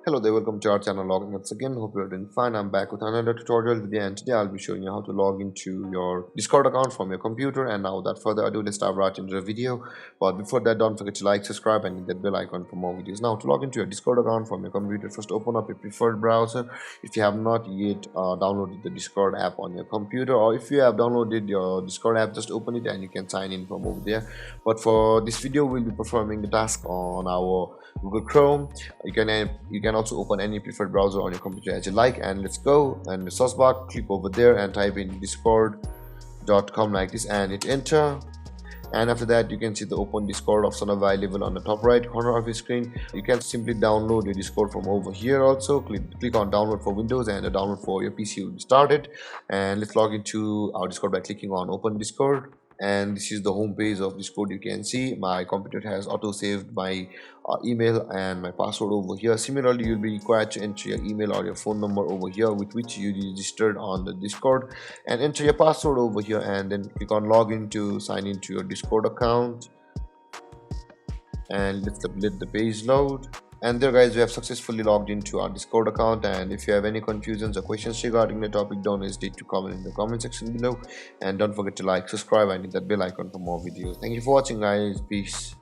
Hello there, welcome to our channel Logging once again. Hope you're doing fine. I'm back with another tutorial video, and today I'll be showing you how to log into your Discord account from your computer. And now without further ado, let's dive right into the video. But before that, don't forget to like, subscribe, and hit that bell icon for more videos. Now, to log into your Discord account from your computer, first open up your preferred browser. If you have not yet downloaded the Discord app on your computer, or if you have downloaded your Discord app, just open it and you can sign in from over there. But for this video, we'll be performing the task on our Google Chrome. You can also open any preferred browser on your computer as you like, and let's go. And the search bar, click over there and type in discord.com like this and hit enter. And after that, you can see the open Discord option available on the top right corner of your screen. You can simply download your Discord from over here. Also click on download for Windows, and the download for your PC will be started. And let's log into our Discord by clicking on open Discord. And this is the home page of Discord. You can see my computer has auto saved my email and my password over here. Similarly, you'll be required to enter your email or your phone number over here with which you registered on the Discord, and enter your password over here, and then click on login to sign into your Discord account. And let the page load. And there guys, we have successfully logged into our Discord account. And if you have any confusions or questions regarding the topic, don't hesitate to comment in the comment section below, and don't forget to like, subscribe, and hit that bell icon for more videos. Thank you for watching guys. Peace.